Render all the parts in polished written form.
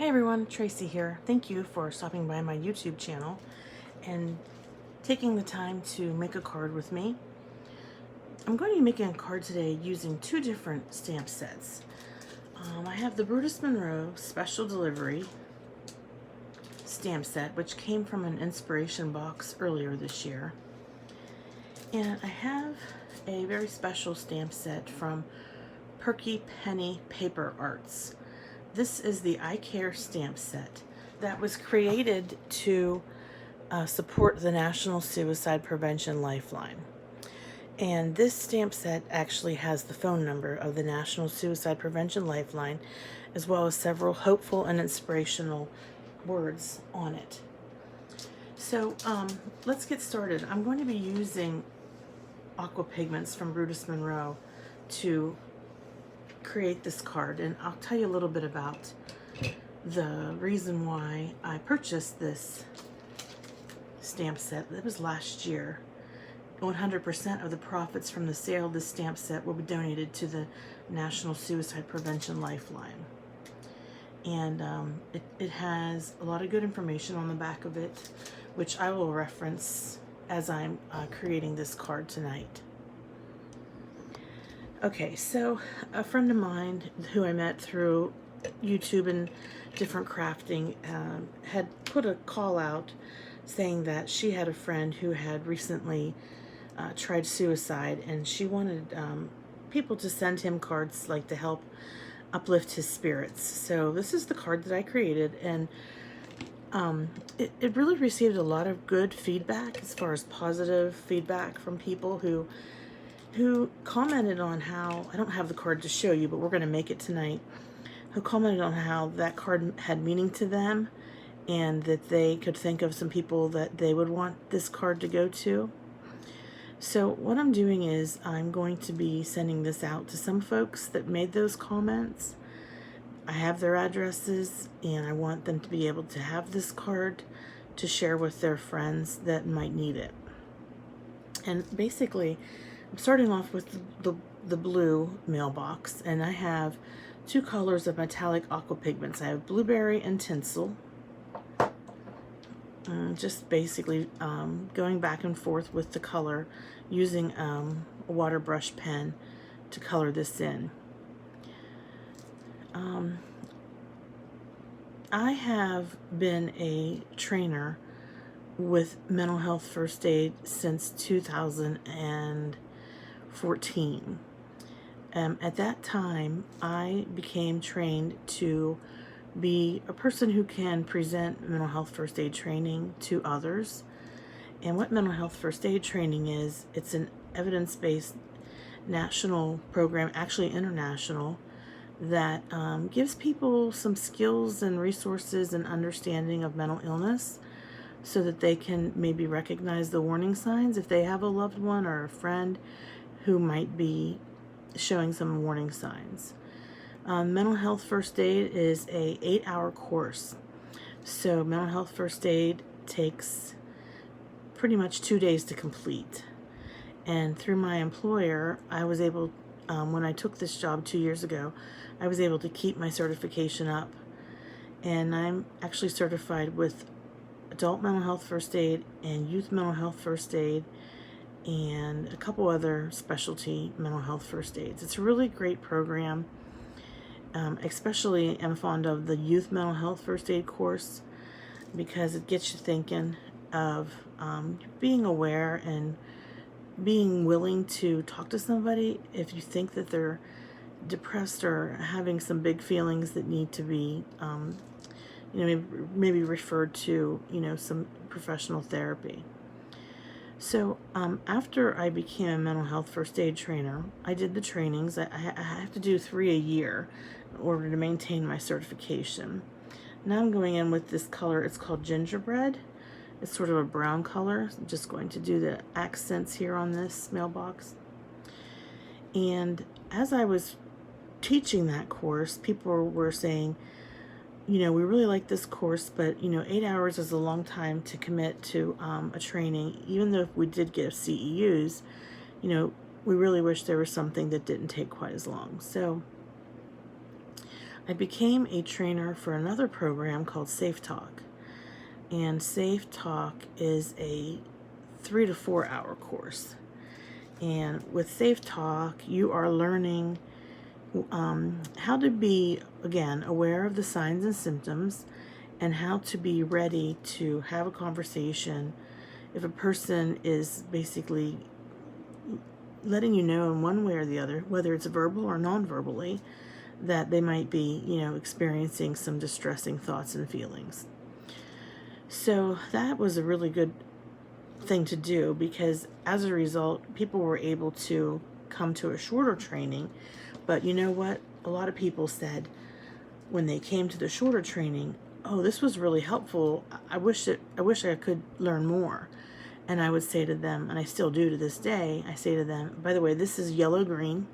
Hi everyone, Tracy here. Thank you for stopping by my YouTube channel and taking the time to make a card with me. I'm going to be making a card today using two different stamp sets. I have the Brutus Monroe Special Delivery stamp set, which came from an inspiration box earlier this year. And I have a very special stamp set from Perky Penny Paper Arts. This is the I Care stamp set that was created to support the National Suicide Prevention Lifeline. And this stamp set actually has the phone number of the National Suicide Prevention Lifeline, as well as several hopeful and inspirational words on it. So let's get started. I'm going to be using aqua pigments from Brutus Monroe to create this card, and I'll tell you a little bit about the reason why I purchased this stamp set. That was last year. 100% of the profits from the sale of this stamp set will be donated to the National Suicide Prevention Lifeline. And it has a lot of good information on the back of it, which I will reference as I'm creating this card tonight. Okay, so a friend of mine who I met through YouTube and different crafting had put a call out saying that she had a friend who had recently tried suicide, and she wanted people to send him cards like to help uplift his spirits. So this is the card that I created, and it really received a lot of good feedback, as far as positive feedback from people who commented on how, I don't have the card to show you, but we're going to make it tonight, who commented on how that card had meaning to them, and that they could think of some people that they would want this card to go to. So what I'm doing is I'm going to be sending this out to some folks that made those comments. I have their addresses, and I want them to be able to have this card to share with their friends that might need it. And basically, I'm starting off with the blue mailbox, and I have two colors of metallic aqua pigments. I have blueberry and tinsel. Just basically going back and forth with the color, using a water brush pen to color this in. I have been a trainer with mental health first aid since 2014. At that time, I became trained to be a person who can present mental health first aid training to others. And what mental health first aid training is, it's an evidence-based national program, actually international, that gives people some skills and resources and understanding of mental illness, so that they can maybe recognize the warning signs if they have a loved one or a friend who might be showing some warning signs. Mental health first aid is a 8-hour course. So mental health first aid takes pretty much 2 days to complete. And through my employer, I was able, when I took this job 2 years ago, I was able to keep my certification up. And I'm actually certified with adult mental health first aid and youth mental health first aid, and a couple other specialty mental health first aids. It's a really great program. Especially I'm fond of the youth mental health first aid course, because it gets you thinking of being aware and being willing to talk to somebody if you think that they're depressed or having some big feelings that need to be maybe referred to some professional therapy. So after I became a mental health first aid trainer, I did the trainings. I have to do 3 a year in order to maintain my certification. Now I'm going in with this color. It's called Gingerbread. It's sort of a brown color. I'm just going to do the accents here on this mailbox. And as I was teaching that course, people were saying, we really like this course, but 8 hours is a long time to commit to a training. Even though if we did get CEUs, we really wish there was something that didn't take quite as long. So I became a trainer for another program called Safe Talk. And Safe Talk is a 3 to 4 hour course. And with Safe Talk, you are learning how to be, again, aware of the signs and symptoms, and how to be ready to have a conversation if a person is basically letting you know in one way or the other, whether it's verbal or non-verbally, that they might be, experiencing some distressing thoughts and feelings. So that was a really good thing to do, because as a result, people were able to come to a shorter training. But you know what? A lot of people said when they came to the shorter training, oh, this was really helpful. I wish I could learn more. And I would say to them, and I still do to this day, I say to them, by the way, this is yellow green.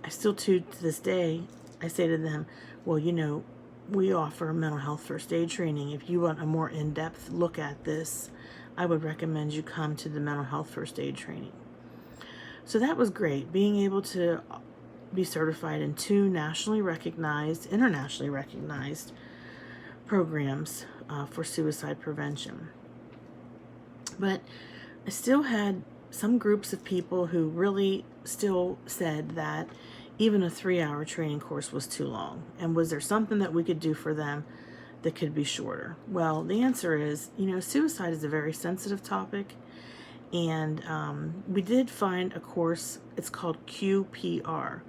I still to this day, I say to them, well, we offer mental health first aid training. If you want a more in-depth look at this, I would recommend you come to the mental health first aid training. So that was great, being able to be certified in 2 internationally recognized programs for suicide prevention. But I still had some groups of people who really still said that even a 3-hour training course was too long. And was there something that we could do for them that could be shorter? Well, the answer is, suicide is a very sensitive topic. And we did find a course, it's called QPR,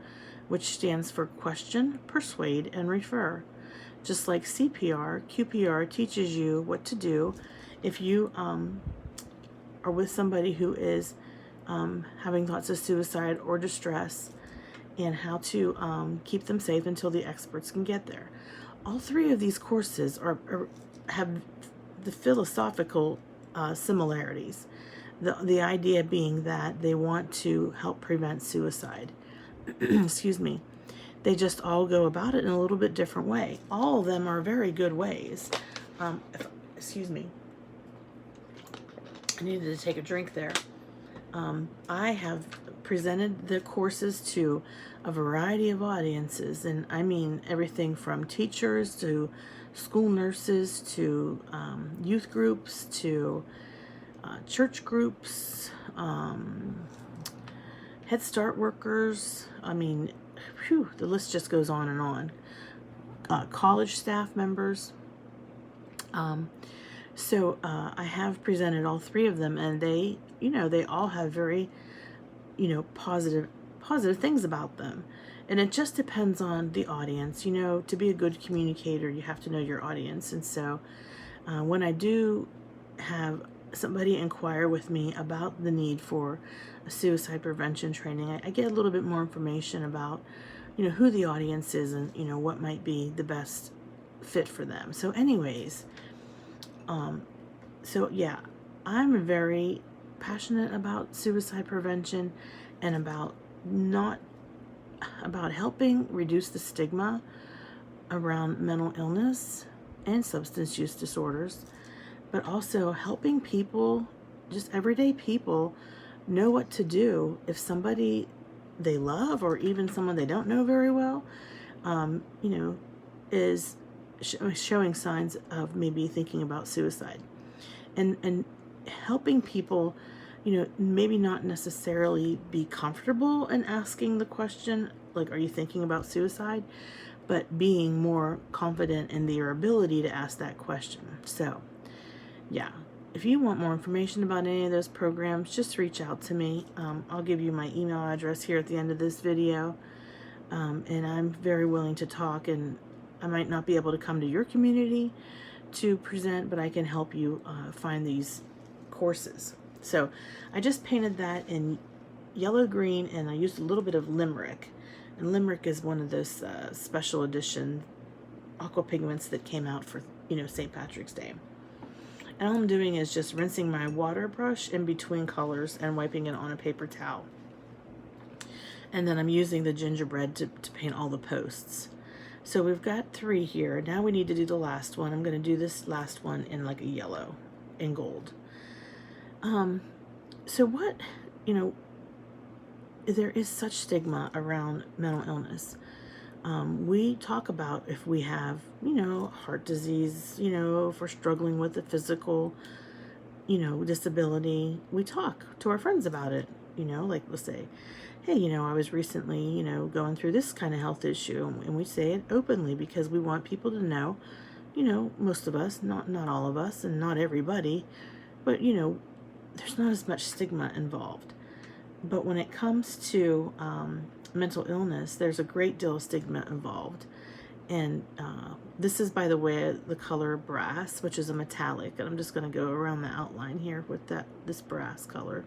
which stands for Question, Persuade, and Refer. Just like CPR, QPR teaches you what to do if you are with somebody who is having thoughts of suicide or distress, and how to keep them safe until the experts can get there. All 3 of these courses have the philosophical similarities. The idea being that they want to help prevent suicide. Excuse me. They just all go about it in a little bit different way. All of them are very good ways. Excuse me. I needed to take a drink there. I have presented the courses to a variety of audiences, and I mean everything from teachers to school nurses to youth groups to church groups, Head Start workers. I mean, the list just goes on and on. College staff members. So I have presented all 3 of them, and they all have very, positive things about them. And it just depends on the audience. To be a good communicator, you have to know your audience. And so when I do have somebody inquire with me about the need for a suicide prevention training, I get a little bit more information about, who the audience is and, what might be the best fit for them. So anyways, so yeah, I'm very passionate about suicide prevention and about helping reduce the stigma around mental illness and substance use disorders, but also helping people, just everyday people, know what to do if somebody they love, or even someone they don't know very well, is showing signs of maybe thinking about suicide, and helping people, maybe not necessarily be comfortable in asking the question, like, are you thinking about suicide, but being more confident in their ability to ask that question. So yeah, if you want more information about any of those programs, just reach out to me. I'll give you my email address here at the end of this video, and I'm very willing to talk. And I might not be able to come to your community to present, but I can help you find these courses. So I just painted that in yellow green, and I used a little bit of Limerick. And Limerick is one of those special edition aqua pigments that came out for, St. Patrick's Day. And all I'm doing is just rinsing my water brush in between colors and wiping it on a paper towel. And then I'm using the gingerbread to paint all the posts. So we've got 3 here. Now we need to do the last one. I'm going to do this last one in like a yellow and gold. So what, there is such stigma around mental illness. We talk about if we have, heart disease, if we're struggling with a physical, disability. We talk to our friends about it, like we'll say, hey, I was recently, going through this kind of health issue. And we say it openly because we want people to know, most of us, not all of us and not everybody, but, there's not as much stigma involved. But when it comes to mental illness, there's a great deal of stigma involved. And this is, by the way, the color brass, which is a metallic. And I'm just going to go around the outline here with this brass color.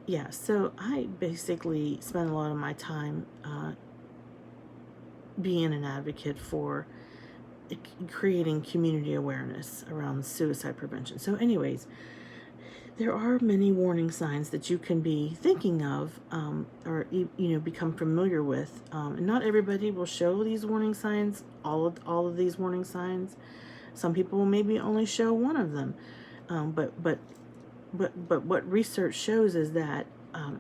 Yeah, so I basically spend a lot of my time being an advocate for creating community awareness around suicide prevention. So anyways, there are many warning signs that you can be thinking of or become familiar with. And not everybody will show these warning signs, all of these warning signs. Some people will maybe only show one of them. But what research shows is that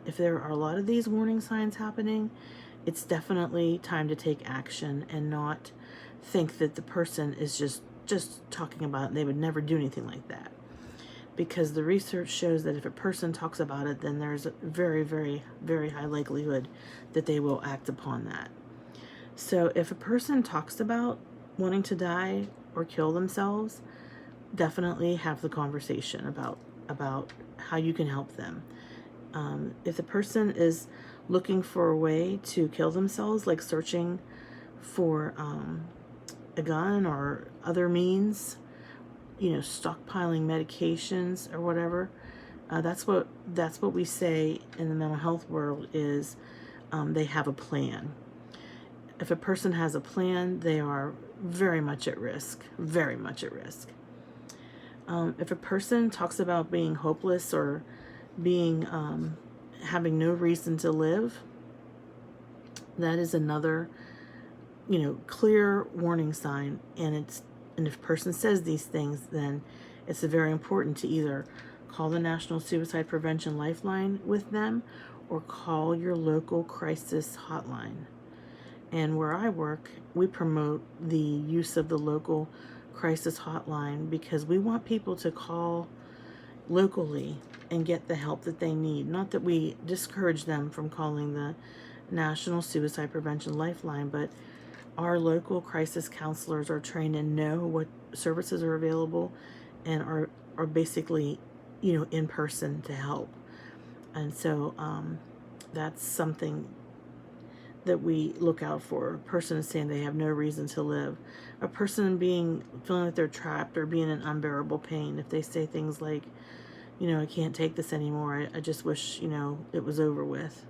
if there are a lot of these warning signs happening, it's definitely time to take action and not think that the person is just talking about it and they would never do anything like that. Because the research shows that if a person talks about it, then there's a very, very, very high likelihood that they will act upon that. So if a person talks about wanting to die or kill themselves, definitely have the conversation about how you can help them. If the person is looking for a way to kill themselves, like searching for a gun or other means, stockpiling medications or whatever, that's what we say in the mental health world is they have a plan. If a person has a plan, they are very much at risk, very much at risk. If a person talks about being hopeless or being having no reason to live, that is another clear warning sign. And if a person says these things, then it's very important to either call the National Suicide Prevention Lifeline with them or call your local crisis hotline. And where I work, we promote the use of the local crisis hotline because we want people to call locally and get the help that they need. Not that we discourage them from calling the National Suicide Prevention Lifeline, but our local crisis counselors are trained and know what services are available and are basically, in person to help. And so that's something that we look out for. A person is saying they have no reason to live. A person feeling like they're trapped or being in unbearable pain. If they say things like, I can't take this anymore. I just wish, it was over with.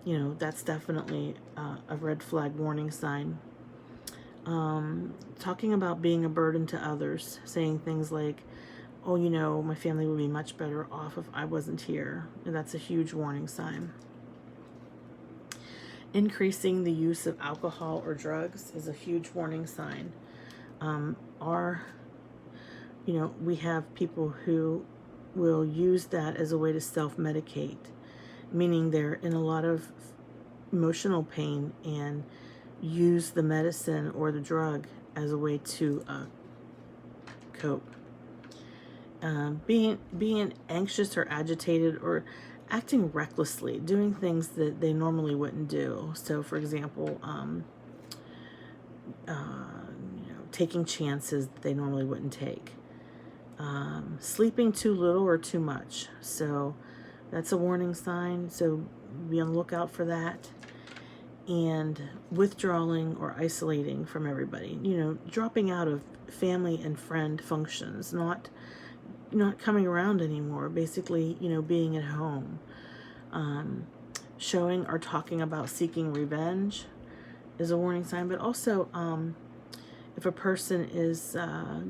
That's definitely a red flag warning sign. Talking about being a burden to others, saying things like, oh, my family would be much better off if I wasn't here. And that's a huge warning sign. Increasing the use of alcohol or drugs is a huge warning sign. We have people who will use that as a way to self-medicate, meaning they're in a lot of emotional pain and use the medicine or the drug as a way to cope. Being anxious or agitated or acting recklessly, doing things that they normally wouldn't do. So, for example, taking chances that they normally wouldn't take. Sleeping too little or too much. So that's a warning sign. So be on the lookout for that. And withdrawing or isolating from everybody. Dropping out of family and friend functions. Not coming around anymore. Basically, being at home. Showing or talking about seeking revenge is a warning sign. But also, if a person is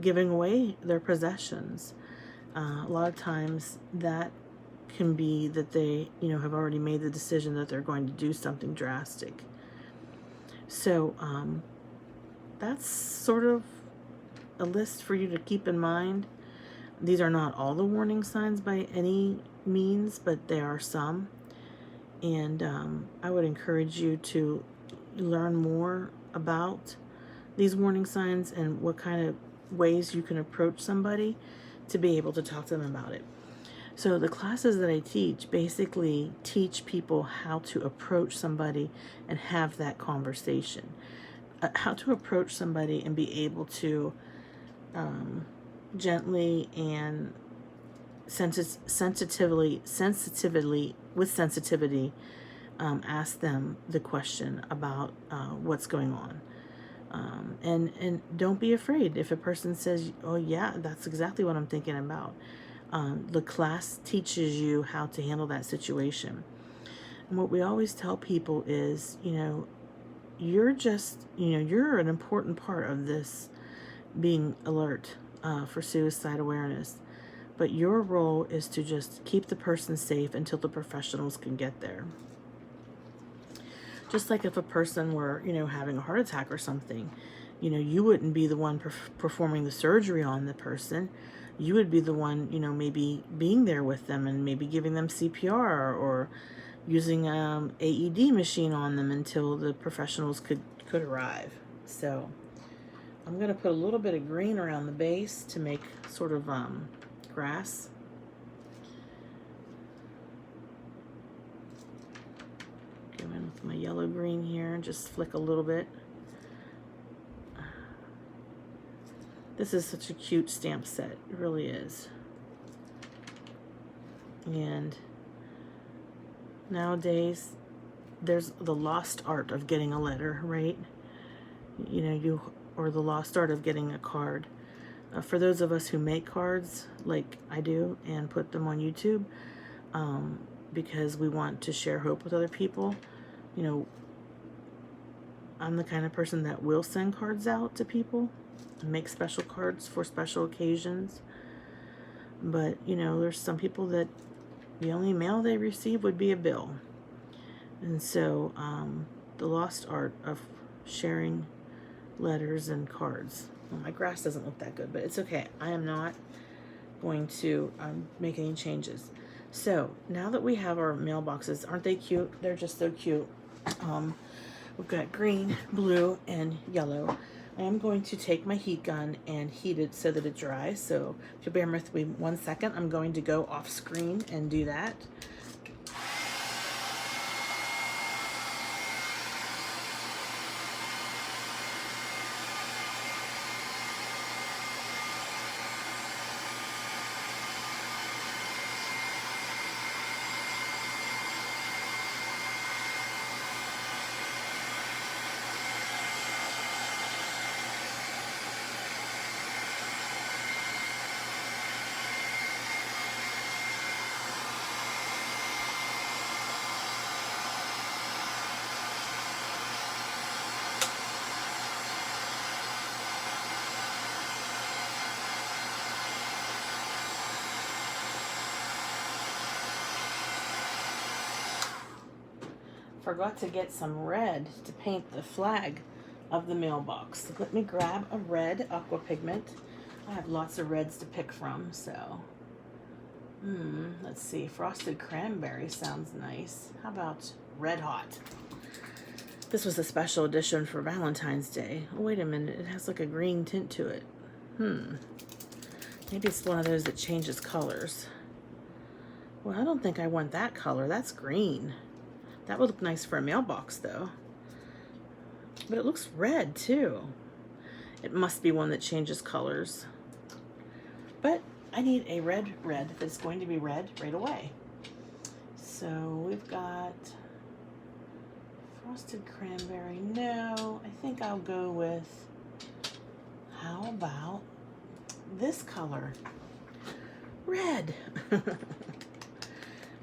giving away their possessions, a lot of times that can be that they, have already made the decision that they're going to do something drastic. So that's sort of a list for you to keep in mind. These are not all the warning signs by any means, but there are some. And I would encourage you to learn more about these warning signs and what kind of ways you can approach somebody to be able to talk to them about it. So the classes that I teach basically teach people how to approach somebody and have that conversation. How to approach somebody and be able to gently and sensitively ask them the question about what's going on. And don't be afraid if a person says, oh yeah, that's exactly what I'm thinking about. The class teaches you how to handle that situation. And what we always tell people is, you're you're an important part of this being alert for suicide awareness. But your role is to just keep the person safe until the professionals can get there. Just like if a person were, having a heart attack or something, you wouldn't be the one performing the surgery on the person. You would be the one, maybe being there with them and maybe giving them CPR or using AED machine on them until the professionals could arrive. So I'm going to put a little bit of green around the base to make sort of grass. Go in with my yellow green here and just flick a little bit. This is such a cute stamp set. It really is. And nowadays, there's the lost art of getting a letter, right? Or the lost art of getting a card. For those of us who make cards, like I do, and put them on YouTube, because we want to share hope with other people, I'm the kind of person that will send cards out to people and make special cards for special occasions. But, there's some people that the only mail they receive would be a bill. And so, the lost art of sharing letters and cards. Well, my grass doesn't look that good, but it's okay. I am not going to make any changes. So, now that we have our mailboxes, aren't they cute? They're just so cute. We've got green, blue, and yellow. I am going to take my heat gun and heat it so that it dries. So if you'll bear with me 1 second, I'm going to go off screen and do that. Forgot to get some red to paint the flag of the mailbox. So let me grab a red aqua pigment. I have lots of reds to pick from, so let's see. Frosted cranberry sounds nice. How about red hot? This was a special edition for Valentine's Day. Oh, wait a minute, it has like a green tint to it. Maybe it's one of those that changes colors. Well, I don't think I want that color. That's green. That would look nice for a mailbox, though. But it looks red, too. It must be one that changes colors. But I need a red that's going to be red right away. So we've got frosted cranberry. No, I think I'll go with, how about this color? Red.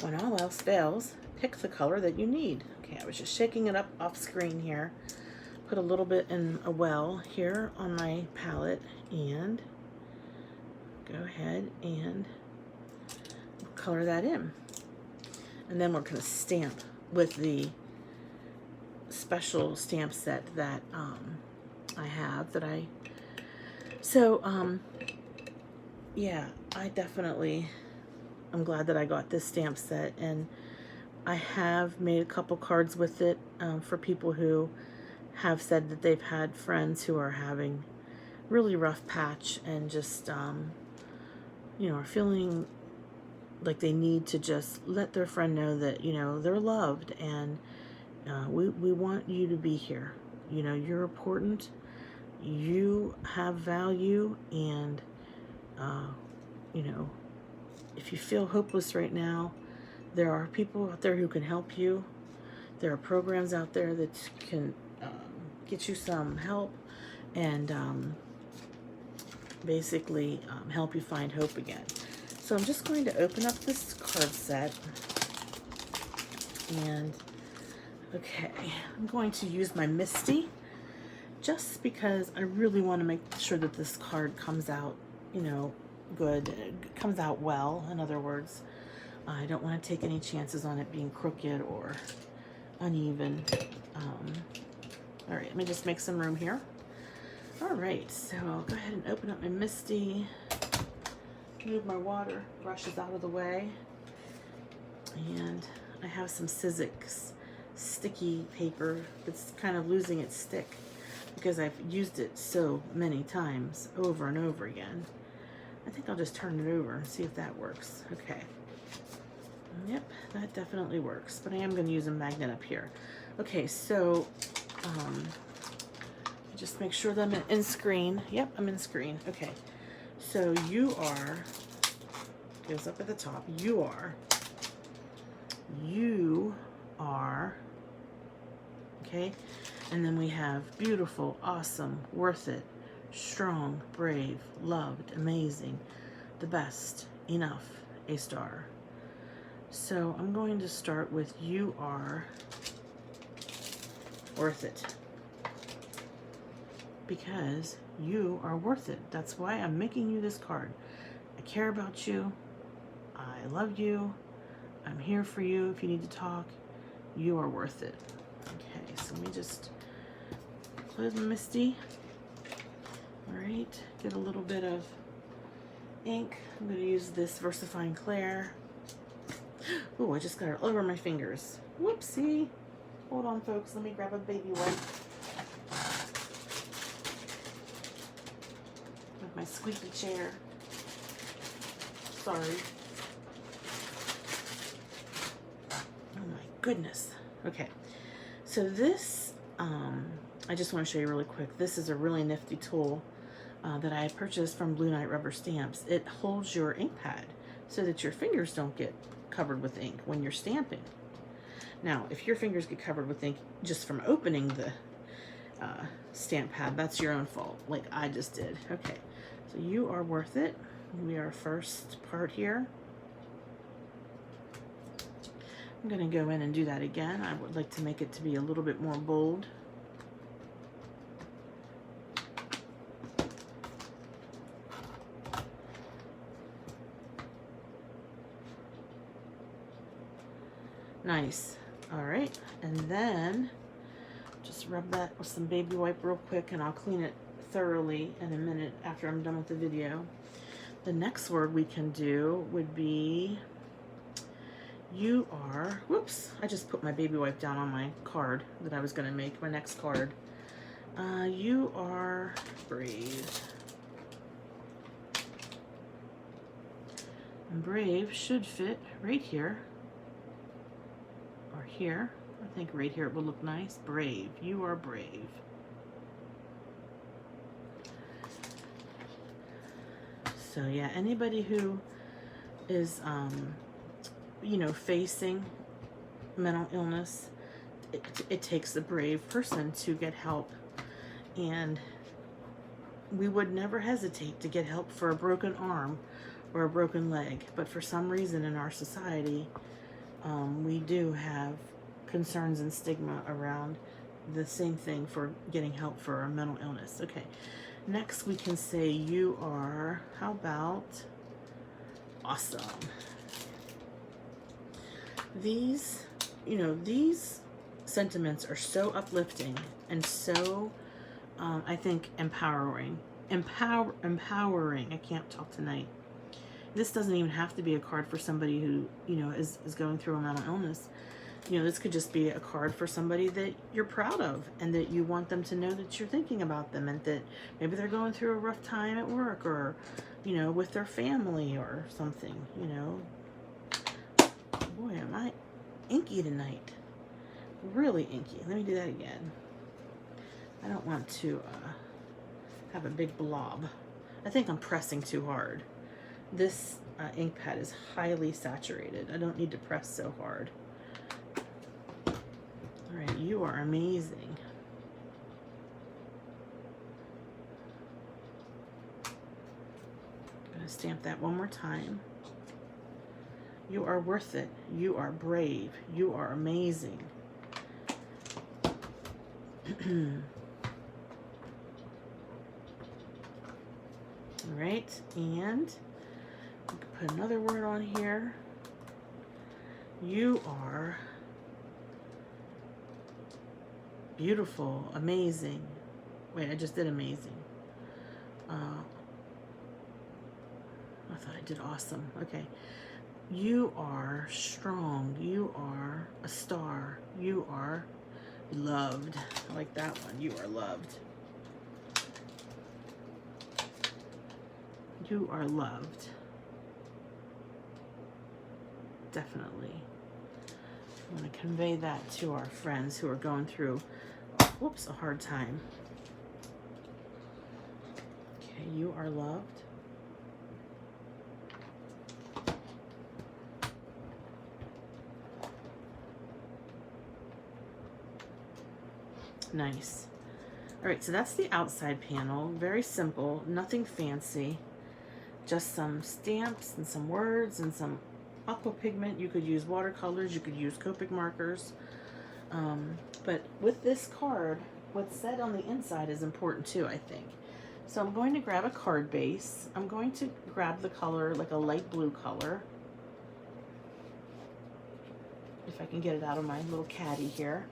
When all else fails, pick the color that you need. Okay, I was just shaking it up off screen here. Put a little bit in a well here on my palette and go ahead and color that in. And then we're going to stamp with the special stamp set that I have that I... So, yeah, I'm glad that I got this stamp set, and I have made a couple cards with it for people who have said that they've had friends who are having really rough patch and just, you know, are feeling like they need to just let their friend know that, you know, they're loved, and we want you to be here. You know, you're important, you have value, and, you know, if you feel hopeless right now, there are people out there who can help you. There are programs out there that can get you some help and basically help you find hope again. So I'm just going to open up this card set. And, okay, I'm going to use my Misty just because I really want to make sure that this card comes out, you know, good. It comes out well, in other words. I don't want to take any chances on it being crooked or uneven. All right, let me just make some room here. All right, so I'll go ahead and open up my Misty, move my water brushes out of the way, and I have some Sizzix sticky paper that's kind of losing its stick because I've used it so many times over and over again. I think I'll just turn it over and see if that works. Okay. Yep, that definitely works, but I am going to use a magnet up here. Okay, so just make sure that I'm in screen. Yep, I'm in screen. Okay, so you are, goes up at the top, you are, okay, and then we have beautiful, awesome, worth it, strong, brave, loved, amazing, the best, enough, a star. So I'm going to start with you are worth it, because you are worth it. That's why I'm making you this card. I care about you. I love you. I'm here for you if you need to talk. You are worth it. Okay, so let me just close my Misty. All right, get a little bit of ink. I'm going to use this VersaFine Clair. Oh, I just got it all over my fingers. Whoopsie. Hold on, folks. Let me grab a baby wipe. With my squeaky chair. Sorry. Oh my goodness. Okay. So this, I just want to show you really quick. This is a really nifty tool that I purchased from Blue Knight Rubber Stamps. It holds your ink pad so that your fingers don't get covered with ink when you're stamping. Now, if your fingers get covered with ink just from opening the stamp pad, that's your own fault, like I just did. Okay, so you are worth it. We are first part here. I'm going to go in and do that again. I would like to make it to be a little bit more bold. Nice. All right, and then just rub that with some baby wipe real quick, and I'll clean it thoroughly in a minute after I'm done with the video. The next word we can do would be you are, whoops, I just put my baby wipe down on my card that I was going to make, my next card. You are brave. And brave should fit right here. Or here. I think right here it would look nice. Brave. You are brave. So yeah, anybody who is, you know, facing mental illness, it takes a brave person to get help. And we would never hesitate to get help for a broken arm or a broken leg. But for some reason in our society, we do have concerns and stigma around the same thing for getting help for a mental illness. Okay, next we can say you are, how about awesome. These, you know, these sentiments are so uplifting and so, I think, empowering. Empowering. I can't talk tonight. This doesn't even have to be a card for somebody who, you know, is going through a mental illness. You know, this could just be a card for somebody that you're proud of and that you want them to know that you're thinking about them, and that maybe they're going through a rough time at work, or, you know, with their family or something, you know. Boy, am I inky tonight. Really inky. Let me do that again. I don't want to have a big blob. I think I'm pressing too hard. This ink pad is highly saturated. I don't need to press so hard. All right, you are amazing. I'm gonna stamp that one more time. You are worth it. You are brave. You are amazing. All right, and we can put another word on here. You are beautiful, amazing. Wait, I just did amazing. I thought I did awesome. Okay. You are strong. You are a star. You are loved. I like that one. You are loved. You are loved. Definitely. I want to convey that to our friends who are going through, whoops, a hard time. Okay, you are loved. Nice. All right, so that's the outside panel. Very simple, nothing fancy. Just some stamps and some words and some aqua pigment. You could use watercolors, you could use Copic markers. But with this card, what's said on the inside is important too, I think. So I'm going to grab a card base. I'm going to grab the color, like a light blue color. If I can get it out of my little caddy here.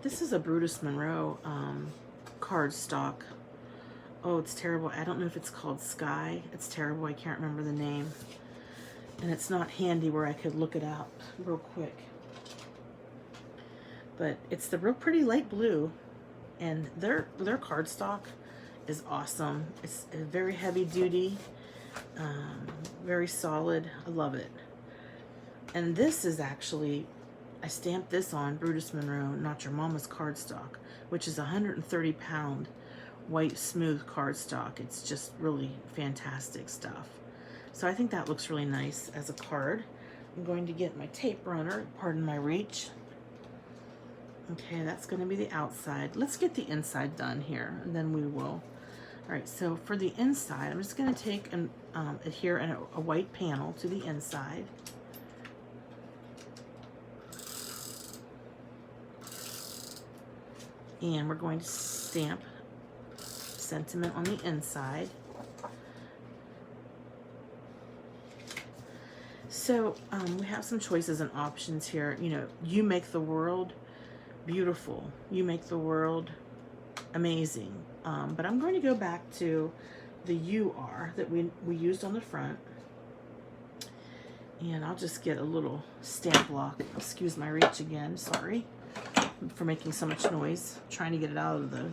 This is a Brutus Monroe cardstock. Oh, it's terrible. I don't know if it's called Sky. It's terrible. I can't remember the name. And it's not handy where I could look it up real quick. But it's the real pretty light blue. And their cardstock is awesome. It's very heavy duty. Very solid. I love it. And this is actually, I stamped this on Brutus Monroe Not Your Mama's cardstock, which is 130 pound white smooth cardstock. It's just really fantastic stuff. So I think that looks really nice as a card. I'm going to get my tape runner, pardon my reach. Okay, that's going to be the outside. Let's get the inside done here, and then we will. All right, so for the inside, I'm just going to take and adhere a white panel to the inside. And we're going to stamp sentiment on the inside. So we have some choices and options here. You know, you make the world beautiful. You make the world amazing. But I'm going to go back to the you are that we used on the front. And I'll just get a little stamp block. Excuse my reach again, sorry for making so much noise. I'm trying to get it out of the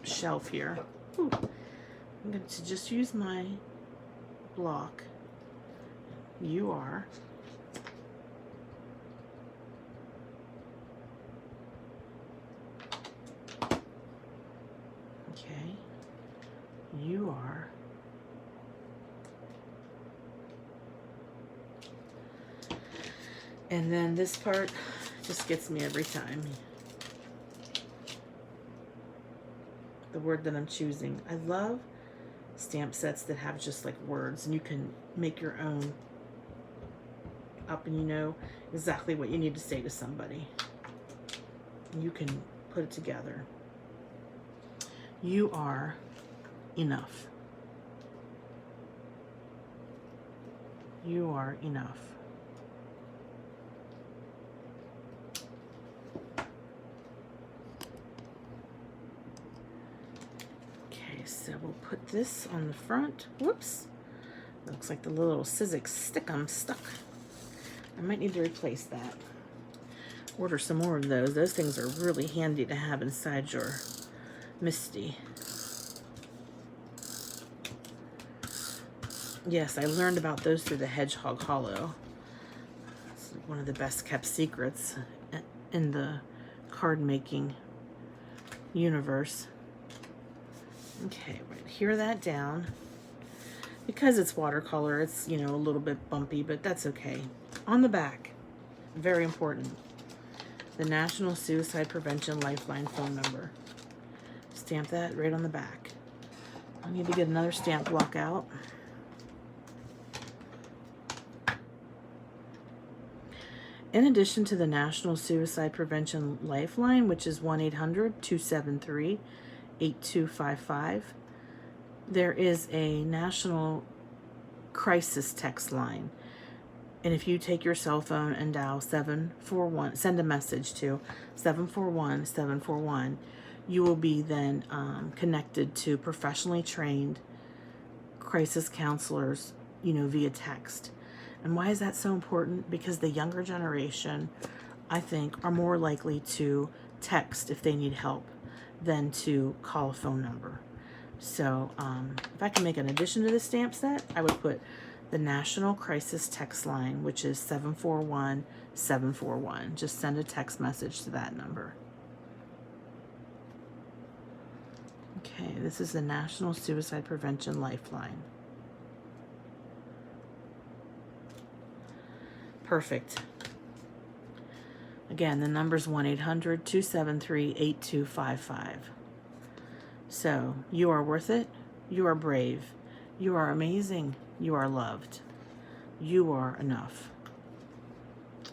shelf here. Ooh. I'm going to just use my block. You are. Okay. You are. And then this part just gets me every time. The word that I'm choosing. I love stamp sets that have just like words, and you can make your own up, and you know exactly what you need to say to somebody. And you can put it together. You are enough. You are enough. So we'll put this on the front. Whoops. Looks like the little Sizzix stick I'm stuck. I might need to replace that. order some more of those. Those things are really handy to have inside your MISTI. Yes, I learned about those through the Hedgehog Hollow. It's one of the best kept secrets in the card making universe. Okay, we're gonna adhere that down. Because it's watercolor, it's, you know, a little bit bumpy, but that's okay. On the back, very important, the National Suicide Prevention Lifeline phone number. Stamp that right on the back. I need to get another stamp block out. In addition to the National Suicide Prevention Lifeline, which is 1-800-273-8255, there is a national crisis text line. And if you take your cell phone and dial 741, send a message to 741-741, you will be then connected to professionally trained crisis counselors, you know, via text. And why is that so important? Because the younger generation, I think, are more likely to text if they need help than to call a phone number. So if I can make an addition to this stamp set, I would put the National Crisis Text Line, which is 741-741. Just send a text message to that number. Okay, this is the National Suicide Prevention Lifeline. Perfect. Again, the number's 1-800-273-8255. So, you are worth it. You are brave. You are amazing. You are loved. You are enough.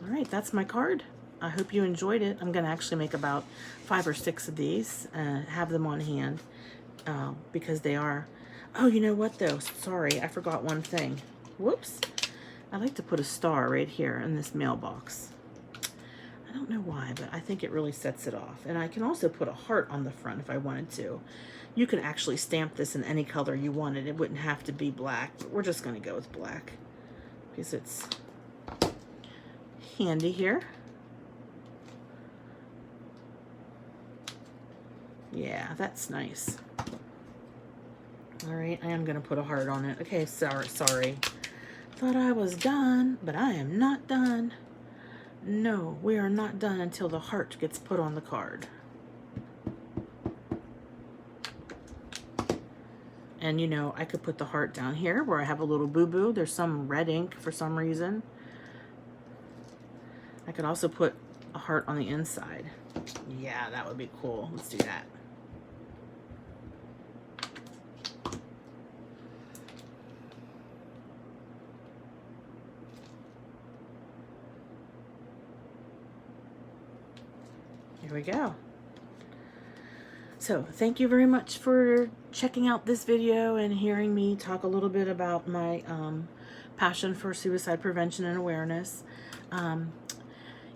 All right, that's my card. I hope you enjoyed it. I'm going to actually make about 5 or 6 of these and have them on hand because they are... Oh, you know what, though? Sorry, I forgot one thing. Whoops. I like to put a star right here in this mailbox. I don't know why, but I think it really sets it off. And I can also put a heart on the front if I wanted to. You can actually stamp this in any color you wanted. It wouldn't have to be black, but we're just going to go with black because it's handy here. Yeah, that's nice. All right, I am going to put a heart on it. Okay, sorry. Thought I was done, but I am not done. No, we are not done until the heart gets put on the card. And you know, I could put the heart down here where I have a little boo-boo. There's some red ink for some reason. I could also put a heart on the inside. Yeah, that would be cool. Let's do that. Here we go. So thank you very much for checking out this video and hearing me talk a little bit about my passion for suicide prevention and awareness.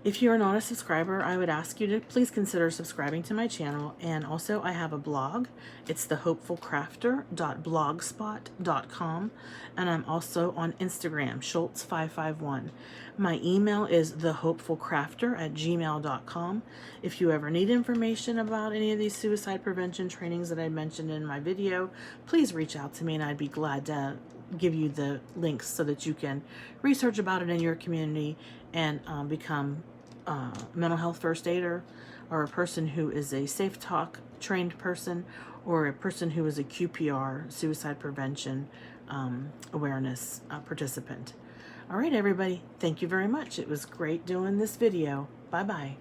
If you're not a subscriber, I would ask you to please consider subscribing to my channel. And also I have a blog. It's thehopefulcrafter.blogspot.com. And I'm also on Instagram, Schultz551. My email is thehopefulcrafter@gmail.com. If you ever need information about any of these suicide prevention trainings that I mentioned in my video, please reach out to me and I'd be glad to give you the links so that you can research about it in your community and become a mental health first aider, or a person who is a Safe Talk trained person, or a person who is a QPR, suicide prevention awareness participant. All right, everybody, thank you very much. It was great doing this video. Bye-bye.